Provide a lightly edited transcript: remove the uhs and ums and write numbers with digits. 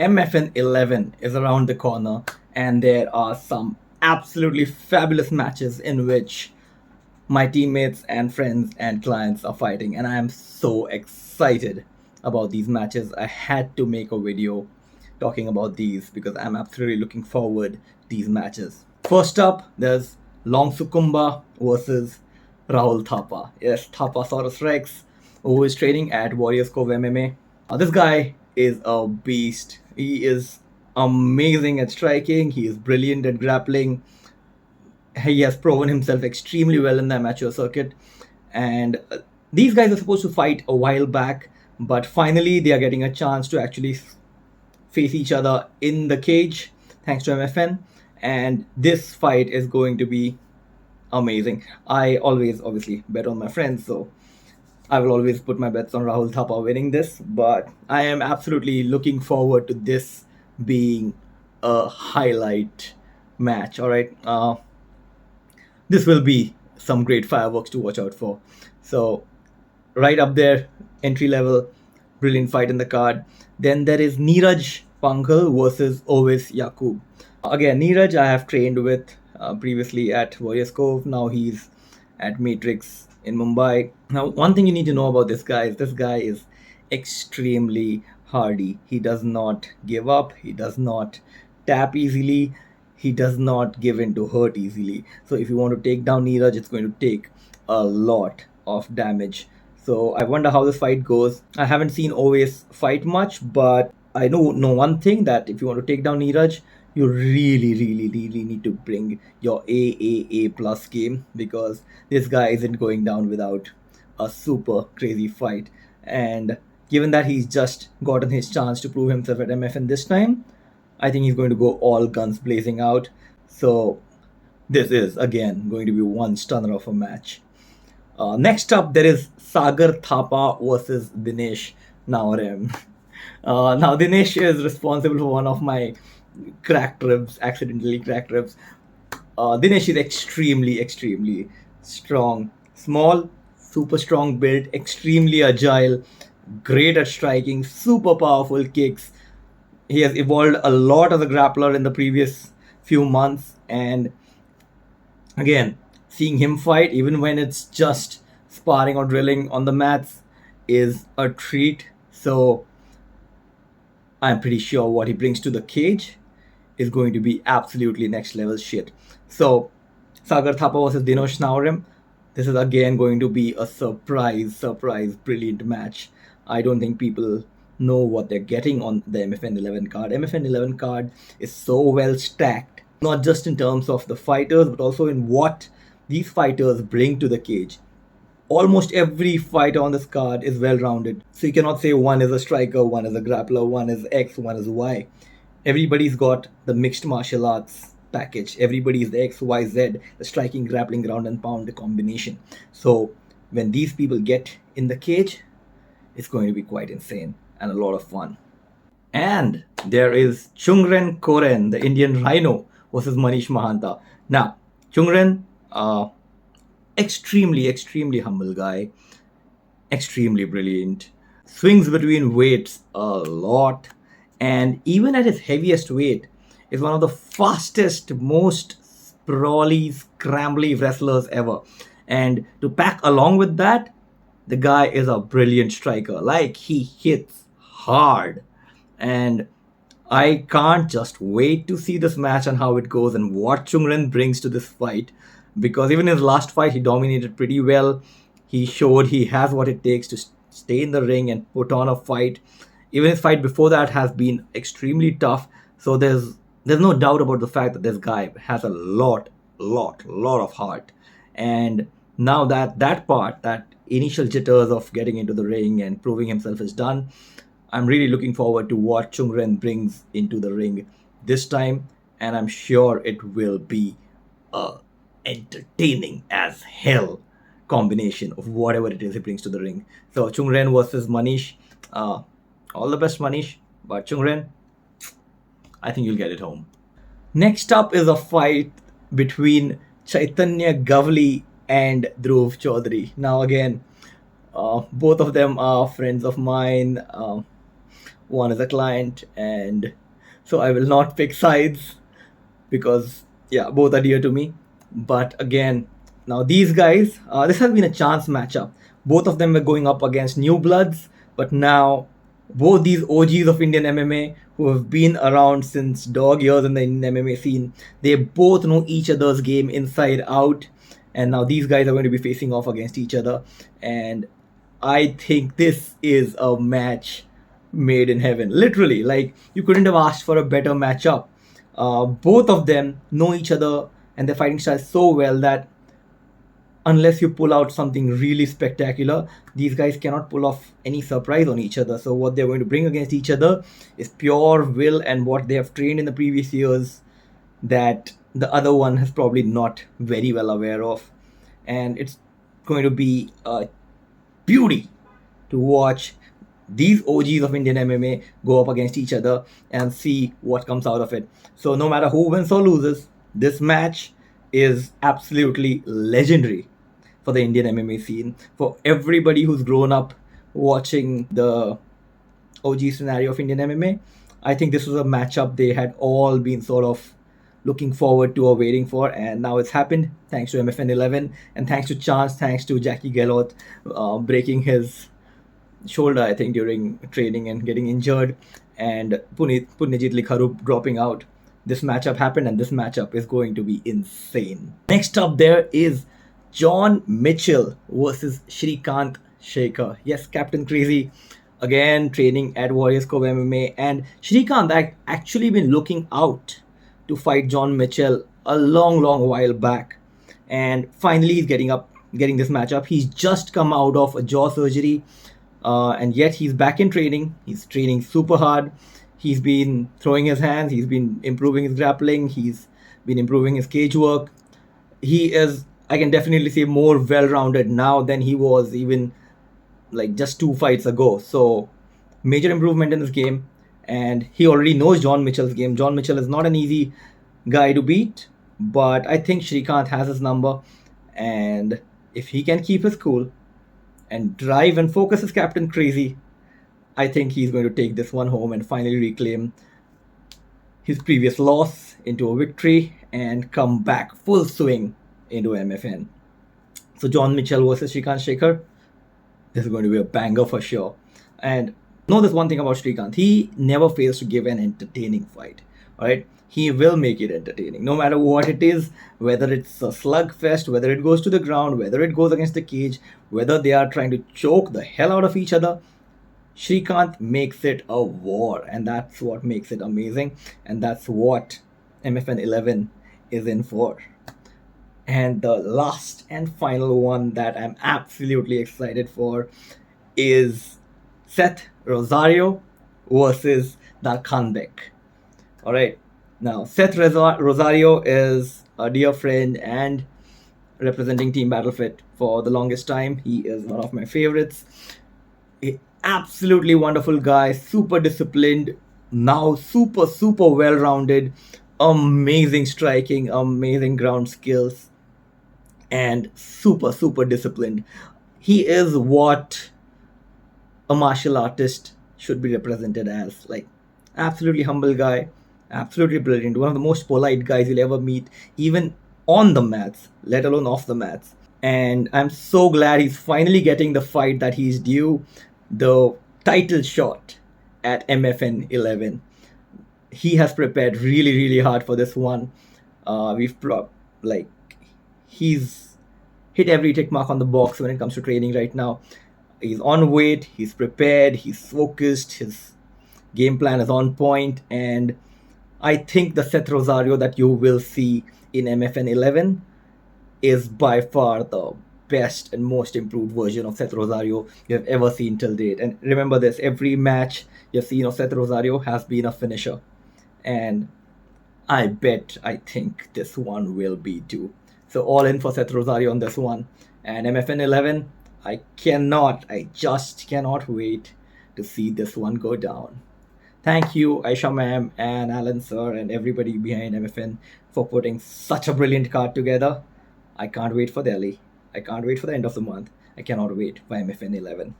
MFN 11 is around the corner, and there are some absolutely fabulous matches in which my teammates and friends and clients are fighting, and I am so excited about these matches. I had to make a video talking about these because I'm absolutely looking forward to these matches. First up, there's Longtsukumba versus Rahul Thapa. Yes, Thapasaurus Rex, who is training at Warriors Cove MMA. This guy is a beast. He is amazing at striking. He is brilliant at grappling. He has proven himself extremely well in the amateur circuit. And these guys are supposed to fight a while back, but finally they are getting a chance to actually face each other in the cage thanks to MFN. And this fight is going to be amazing. I always obviously bet on my friends, so I will always put my bets on Rahul Thapa winning this, but I am absolutely looking forward to this being a highlight match. All right, this will be some great fireworks to watch out for. So right up there, entry level, brilliant fight in the card. Then there is Neeraj Panghal versus Owais Yaqoob. Again, Neeraj I have trained with previously at Warriors Cove. Now he's at Matrix in Mumbai. Now, one thing you need to know about this guy is extremely hardy. He does not give up. He does not tap easily. He does not give in to hurt easily. So if you want to take down Neeraj, it's going to take a lot of damage. So I wonder how this fight goes. I haven't seen Owais fight much, but I know one thing, that if you want to take down Neeraj, you really need to bring your A plus game, because this guy isn't going down without a super crazy fight. And given that he's just gotten his chance to prove himself at MFN this time, I think he's going to go all guns blazing out. So this is again going to be one stunner of a match. Next up, there is Sagar Thapa versus Dinesh Naorem. Now Dinesh is responsible for one of my accidentally cracked ribs. Dinesh is extremely strong, small, super strong build, extremely agile, great at striking, super powerful kicks. He has evolved a lot as a grappler in the previous few months, and again, seeing him fight, even when it's just sparring or drilling on the mats, is a treat. So I'm pretty sure what he brings to the cage is going to be absolutely next level shit. So Sagar Thapa versus Dinesh Naorem. This is again going to be a surprise, brilliant match. I don't think people know what they're getting on the MFN 11 card. MFN 11 card is so well stacked, not just in terms of the fighters, but also in what these fighters bring to the cage. Almost every fighter on this card is well-rounded. So you cannot say one is a striker, one is a grappler, one is X, one is Y. Everybody's got the mixed martial arts package. Everybody is the X, Y, Z, the striking, grappling, ground and pound combination. So when these people get in the cage, it's going to be quite insane and a lot of fun. And there is Chungren Koren, the Indian Rhino, versus Manish Mahanta. Now, Chungren, extremely humble guy, extremely brilliant, swings between weights a lot, and even at his heaviest weight is one of the fastest, most sprawly, scrambly wrestlers ever. And to pack along with that, the guy is a brilliant striker. Like, he hits hard, and I can't just wait to see this match and how it goes and what Chungren brings to this fight, because even in his last fight he dominated pretty well. He showed he has what it takes to stay in the ring and put on a fight. Even his fight before that has been extremely tough. So there's no doubt about the fact that this guy has a lot of heart. And now that initial jitters of getting into the ring and proving himself is done, I'm really looking forward to what Chungren brings into the ring this time, and I'm sure it will be a entertaining as hell combination of whatever it is he brings to the ring. So Chungren versus Manish. All the best, Manish. But Chungren, I think you'll get it home. Next up is a fight between Chaitanya GAWALI and DHRUV Chaudhary. Now again, both of them are friends of mine. one is a client, and so I will not pick sides because yeah, both are dear to me. But again, now these guys, this has been a chance matchup. Both of them were going up against new bloods, but now both these OGs of Indian MMA who have been around since dog years in the Indian MMA scene, they both know each other's game inside out, and now these guys are going to be facing off against each other, and I think this is a match made in heaven. Literally, like you couldn't have asked for a better matchup. Both of them know each other and their fighting style so well that unless you pull out something really spectacular, these guys cannot pull off any surprise on each other. So what they're going to bring against each other is pure will and what they have trained in the previous years that the other one has probably not very well aware of. And it's going to be a beauty to watch these OGs of Indian MMA go up against each other and see what comes out of it. So no matter who wins or loses, this match is absolutely legendary for the Indian MMA scene. For everybody who's grown up watching the OG scenario of Indian MMA, I think this was a matchup they had all been sort of looking forward to or waiting for, and now it's happened thanks to MFN 11 and thanks to chance, thanks to Jackie Gelot breaking his shoulder, I think, during training and getting injured, and Punyajit Likharu dropping out. This matchup happened, and this matchup is going to be insane. Next up, there is John Mitchell versus SRIKANTH Shaker. Yes, Captain Crazy again training at Warriors Cove MMA, and SRIKANTH had actually been looking out to fight John Mitchell a long while back, and finally he's getting this matchup. He's just come out of a jaw surgery, and yet he's back in training. He's training super hard. He's been throwing his hands. He's been improving his grappling. He's been improving his cage work. He is, I can definitely say, more well-rounded now than he was even like just 2 fights ago. So major improvement in this game, and he already knows John Mitchell's game. John Mitchell is not an easy guy to beat, but I think SRIKANTH has his number, and if he can keep his cool and drive and focus his Captain Crazy, I think he's going to take this one home and finally reclaim his previous loss into a victory and come back full swing into MFN. So John Mitchell versus SRIKANTH Shaker, this is going to be a banger for sure. And know this one thing about SRIKANTH, he never fails to give an entertaining fight. Alright, he will make it entertaining no matter what it is, whether it's a slugfest, whether it goes to the ground, whether it goes against the cage, whether they are trying to choke the hell out of each other. SRIKANTH makes it a war, and that's what makes it amazing, and that's what MFN 11 is in for. And the last and final one that I'm absolutely excited for is SETH Rosario versus Darkhanbek. Alright, now SETH Rosario is a dear friend and representing Team BattleFit for the longest time. He is one of my favorites. Absolutely wonderful guy, super disciplined, now super well-rounded, amazing striking, amazing ground skills, and super disciplined. He is what a martial artist should be represented as. Like, absolutely humble guy, absolutely brilliant, one of the most polite guys you'll ever meet, even on the mats, let alone off the mats. And I'm so glad he's finally getting the fight that he's due, the title shot at MFN 11. He has prepared really hard for this one. He's hit every tick mark on the box when it comes to training right now. He's on weight, he's prepared, he's focused, his game plan is on point, and I think the SETH Rosario that you will see in MFN 11 is by far the best and most improved version of SETH Rosario you have ever seen till date. And remember this, every match you've seen of SETH Rosario has been a finisher, and I think this one will be too. So all in for SETH Rosario on this one. And MFN 11, I just cannot wait to see this one go down. Thank you, Aisha ma'am and Alan sir and everybody behind MFN for putting such a brilliant card together. I can't wait for Delhi. I can't wait for the end of the month. I cannot wait for MFN 11.